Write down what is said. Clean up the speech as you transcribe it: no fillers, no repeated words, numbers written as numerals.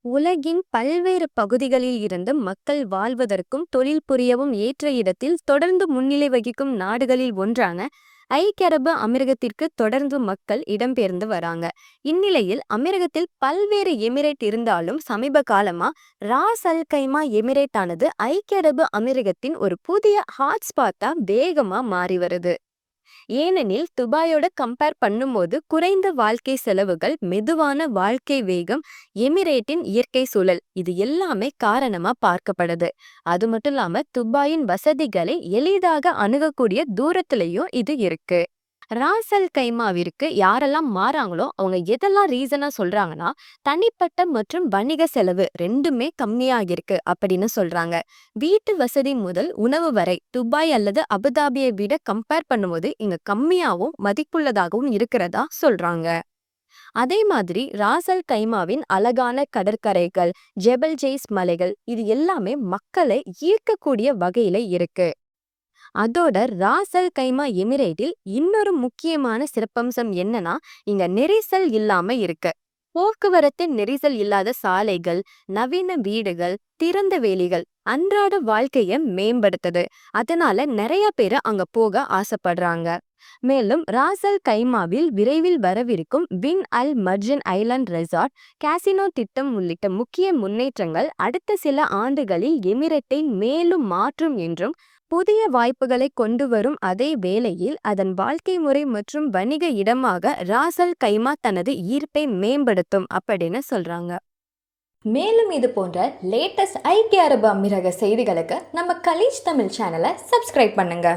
உலகின் பல்வேறு பகுதிகளில் இருந்து மக்கள் வாழ்வதற்கும் தொழில் புரியவும் ஏற்ற இடத்தில் தொடர்ந்து முன்னிலை வகிக்கும் நாடுகளில் ஒன்றான ஐக்கிய அரபு அமீரகத்திற்கு தொடர்ந்து மக்கள் இடம்பெயர்ந்து வராங்க. இந்நிலையில் அமீரகத்தில் பல்வேறு எமிரேட் இருந்தாலும் சமீப காலமா ராஸ் அல் கைமா எமிரேட் ஆனது ஐக்கிய அரபு அமீரகத்தின் ஒரு புதிய ஹாட்ஸ்பாட்டா வேகமா மாறி வருது. ஏனெனில் துபாயோட கம்பேர் பண்ணும்போது குறைந்த வாழ்க்கை செலவுகள், மெதுவான வாழ்க்கை வேகம், எமிரேட்டின் இயற்கை சூழல் இது எல்லாமே காரணமா பார்க்கப்படுது. அது மட்டும் இல்லாம துபாயின் வசதிகளை எளிதாக அணுகக்கூடிய தூரத்திலையும் இது இருக்கு. ராஸ் அல் கைமாவிற்கு யாரெல்லாம் மாறாங்களோ அவங்க எதெல்லாம் ரீசனா சொல்றாங்கன்னா, தனிப்பட்ட மற்றும் வணிக செலவு ரெண்டுமே கம்மியாகிருக்கு அப்படின்னு சொல்றாங்க. வீட்டு வசதி முதல் உணவு வரை துபாய் அல்லது அபுதாபியை விட கம்பேர் பண்ணும்போது இங்க கம்மியாகவும் மதிப்புள்ளதாகவும் இருக்கிறதா சொல்றாங்க. அதே மாதிரி ராஸ் அல் கைமாவின் அழகான கடற்கரைகள், ஜெபல் ஜெய்ஸ் மலைகள் இது எல்லாமே மக்களை ஈர்க்கக்கூடிய வகையில இருக்கு. அதோட ராஸ் அல் கைமா எமிரேட்டில் இன்னொரு முக்கியமான சிறப்பம்சம் என்னன்னா, இங்க நெரிசல் இல்லாம இருக்கு. போக்குவரத்து நெரிசல் இல்லாத சாலைகள், நவீன வீடுகள், திறந்த வேலிகள் அன்றாட வாழ்க்கைய மேம்படுத்துது. அதனால நிறைய பேரு அங்க போக ஆசைப்படுறாங்க. மேலும் ராஸ் அல் கைமாவில் விரைவில் வரவிருக்கும் பின் அல் மர்ஜன் ஐலாண்ட் ரெசார்ட், காசினோ திட்டம் உள்ளிட்ட முக்கிய முன்னேற்றங்கள் அடுத்த சில ஆண்டுகளில் எமிரேட்டை மேலும் மாற்றும் என்றும், புதிய வாய்ப்புகளை கொண்டு வரும் அதே வேளையில் அதன் வாழ்க்கை முறை மற்றும் வணிக இடமாக ராஸ் அல் கைமா தனது ஈர்ப்பை மேம்படுத்தும் அப்படின்னு சொல்றாங்க. மேலும் இது போன்ற லேட்டஸ்ட் ஐக்கிய அரபு அமீரக செய்திகளுக்கு நம்ம கலீஜ் தமிழ் சேனலை சப்ஸ்கிரைப் பண்ணுங்க.